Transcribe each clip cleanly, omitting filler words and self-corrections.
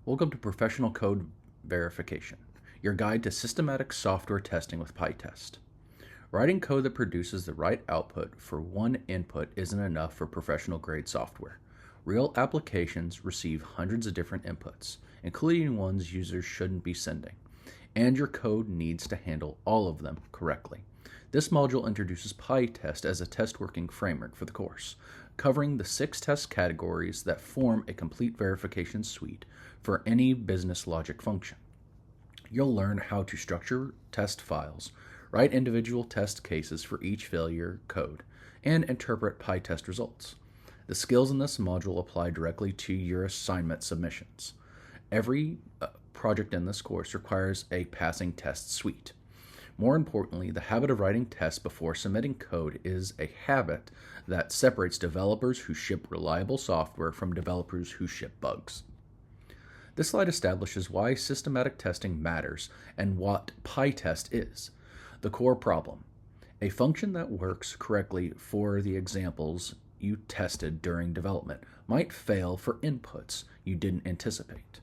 Welcome to Professional Code Verification, your guide to systematic software testing with pytest. Writing code that produces the right output for one input isn't enough for professional grade software. Real applications receive hundreds of different inputs, including ones users shouldn't be sending, and your code needs to handle all of them correctly. This module introduces pytest as a test working framework for the course, covering the 6 test categories that form a complete verification suite for any business logic function. You'll learn how to structure test files, write individual test cases for each failure code, and interpret pytest results. The skills in this module apply directly to your assignment submissions. Every project in this course requires a passing test suite. More importantly, the habit of writing tests before submitting code is a habit that separates developers who ship reliable software from developers who ship bugs. This slide establishes why systematic testing matters and what pytest is. The core problem: a function that works correctly for the examples you tested during development might fail for inputs you didn't anticipate.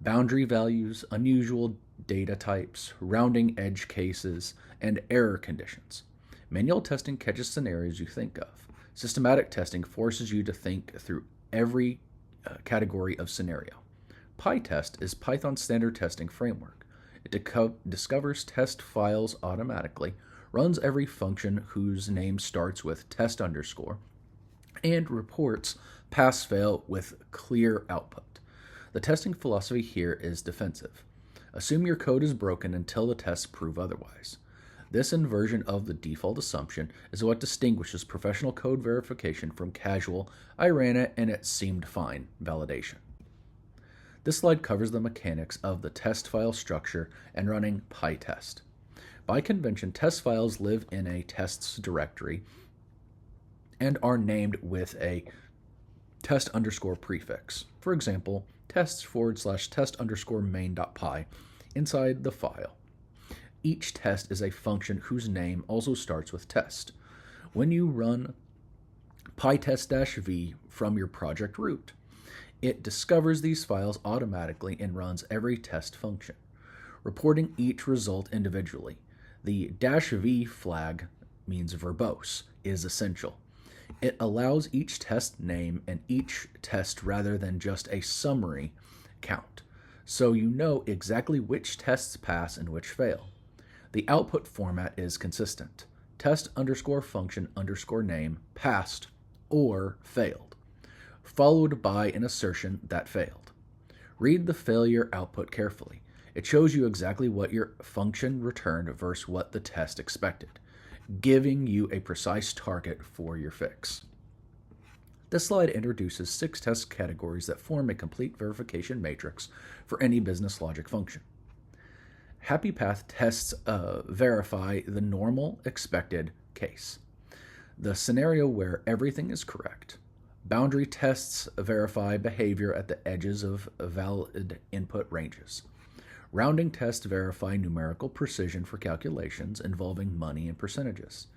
Boundary values, unusual data types, rounding edge cases, and error conditions. Manual testing catches scenarios you think of. Systematic testing forces you to think through every category of scenario. pytest is Python's standard testing framework. It discovers test files automatically, runs every function whose name starts with test underscore, and reports pass-fail with clear output. The testing philosophy here is defensive. Assume your code is broken until the tests prove otherwise. This inversion of the default assumption is what distinguishes professional code verification from casual, "I ran it and it seemed fine" validation. This slide covers the mechanics of the test file structure and running pytest. By convention, test files live in a tests directory and are named with a test underscore prefix. For example, tests/test underscore main.py inside the file. Each test is a function whose name also starts with test. When you run pytest-v from your project root, it discovers these files automatically and runs every test function, reporting each result individually. The -v flag means verbose, is essential. It allows each test name and each test rather than just a summary count, so you know exactly which tests pass and which fail. The output format is consistent: test underscore function underscore name passed or failed, followed by an assertion that failed. Read the failure output carefully. It shows you exactly what your function returned versus what the test expected, giving you a precise target for your fix. This slide introduces 6 test categories that form a complete verification matrix for any business logic function. Happy path tests verify the normal expected case, the scenario where everything is correct. Boundary tests verify behavior at the edges of valid input ranges. Rounding tests verify numerical precision for calculations involving money and percentages.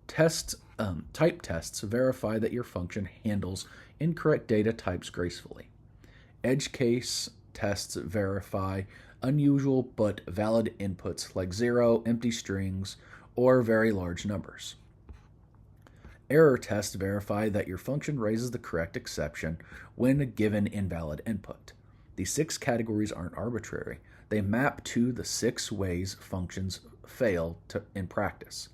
Type tests verify that your function handles incorrect data types gracefully. Edge case tests verify unusual but valid inputs like 0, empty strings, or very large numbers. Error tests verify that your function raises the correct exception when given invalid input. These 6 categories aren't arbitrary. They map to the 6 ways functions fail in practice.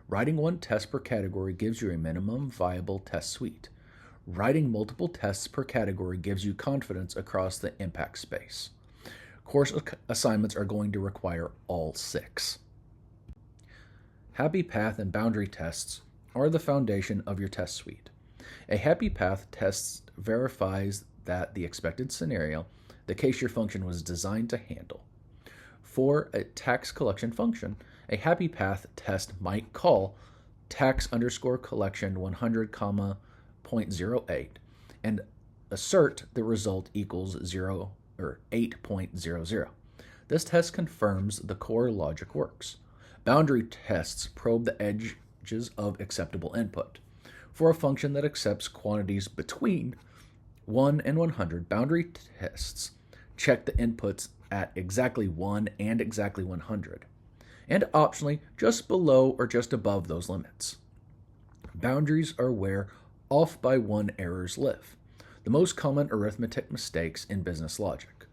Writing one test per category gives you a minimum viable test suite. Writing multiple tests per category gives you confidence across the impact space. Course assignments are going to require all 6. Happy path and boundary tests are the foundation of your test suite. A happy path test verifies that the expected scenario, the case your function was designed to handle. For a tax collection function, a happy path test might call tax underscore collection 100, 0.08 and assert the result equals 0 or 8.00. This test confirms the core logic works. Boundary tests probe the edges of acceptable input. For a function that accepts quantities between 1 and 100, boundary tests check the inputs at exactly 1 and exactly 100, and optionally just below or just above those limits. Boundaries are where off by 1 errors live, the most common arithmetic mistakes in business logic.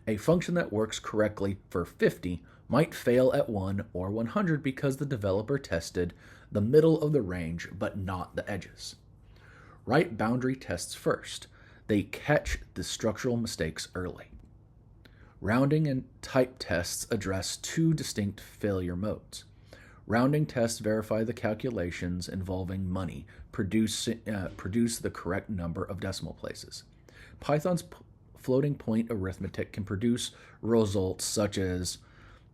A function that works correctly for 50 might fail at 1 or 100 because the developer tested the middle of the range but not the edges. Write boundary tests first. They catch the structural mistakes early. Rounding and type tests address 2 distinct failure modes. Rounding tests verify the calculations involving money produce the correct number of decimal places. Python's floating point arithmetic can produce results such as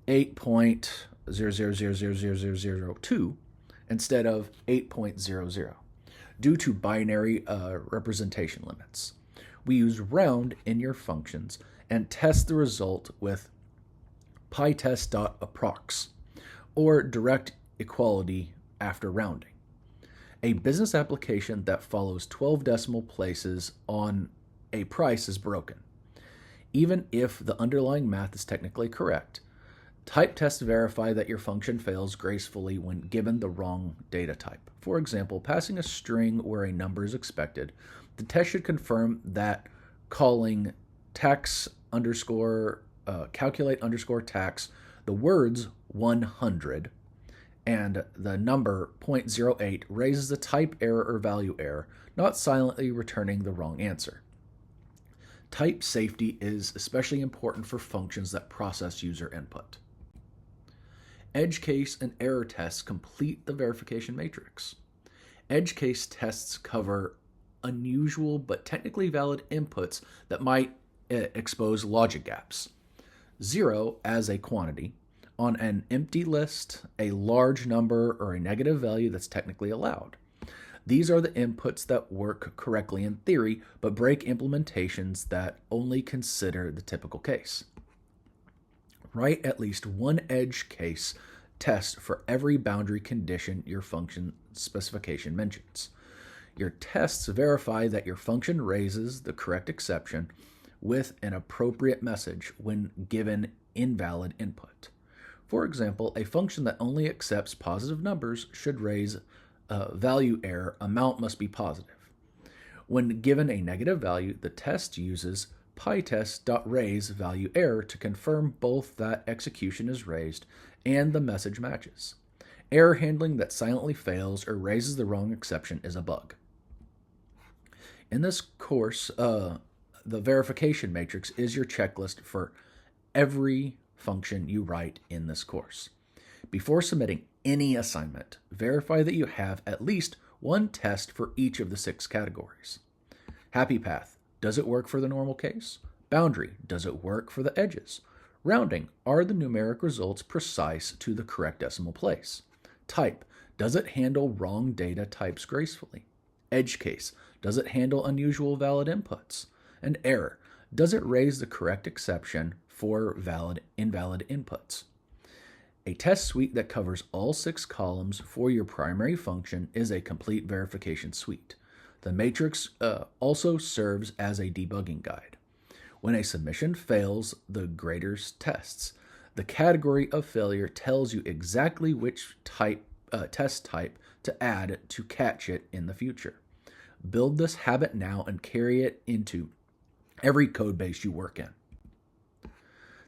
8.00000002 instead of 8.00 due to binary representation limits. We use round in your functions and test the result with pytest.approx or direct equality after rounding. A business application that follows 12 decimal places on a price is broken. Even if the underlying math is technically correct, type tests verify that your function fails gracefully when given the wrong data type. For example, passing a string where a number is expected, the test should confirm that calling tax underscore calculate underscore tax the words 100 and the number 0.08 raises a type error or value error, not silently returning the wrong answer. Type safety is especially important for functions that process user input. Edge case and error tests complete the verification matrix. Edge case tests cover unusual but technically valid inputs that might expose logic gaps. 0 as a quantity, on an empty list, a large number, or a negative value that's technically allowed. These are the inputs that work correctly in theory, but break implementations that only consider the typical case. Write at least one edge case test for every boundary condition your function specification mentions. Your tests verify that your function raises the correct exception with an appropriate message when given invalid input. For example, a function that only accepts positive numbers should raise value error amount must be positive. When given a negative value, the test uses pytest.raise value error to confirm both that execution is raised and the message matches. Error handling that silently fails or raises the wrong exception is a bug. In this course, the verification matrix is your checklist for every function you write in this course. Before submitting any assignment, verify that you have at least one test for each of the 6 categories. Happy path, does it work for the normal case? Boundary, does it work for the edges? Rounding, are the numeric results precise to the correct decimal place? Type, does it handle wrong data types gracefully? Edge case, does it handle unusual valid inputs? And error, does it raise the correct exception for invalid inputs? A test suite that covers all 6 columns for your primary function is a complete verification suite. The matrix also serves as a debugging guide. When a submission fails the grader's tests, the category of failure tells you exactly which test type to add to catch it in the future. Build this habit now and carry it into every code base you work in.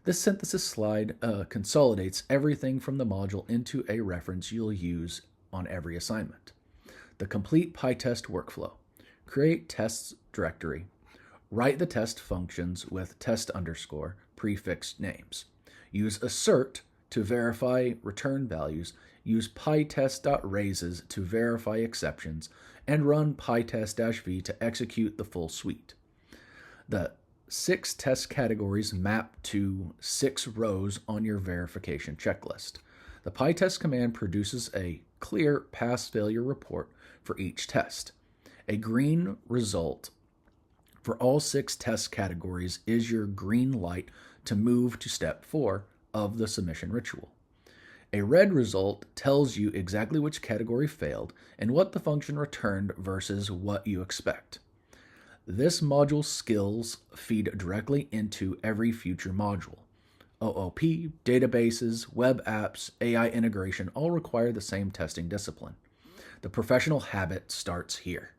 This synthesis slide consolidates everything from the module into a reference you'll use on every assignment. The complete pytest workflow. Create tests directory. Write the test functions with test underscore prefixed names. Use assert to verify return values. Use pytest.raises to verify exceptions, and run pytest-v to execute the full suite. The 6 test categories map to 6 rows on your verification checklist. The pytest command produces a clear pass-failure report for each test. A green result for all 6 test categories is your green light to move to step 4 of the submission ritual. A red result tells you exactly which category failed and what the function returned versus what you expect. This module's skills feed directly into every future module. OOP, databases, web apps, AI integration all require the same testing discipline. The professional habit starts here.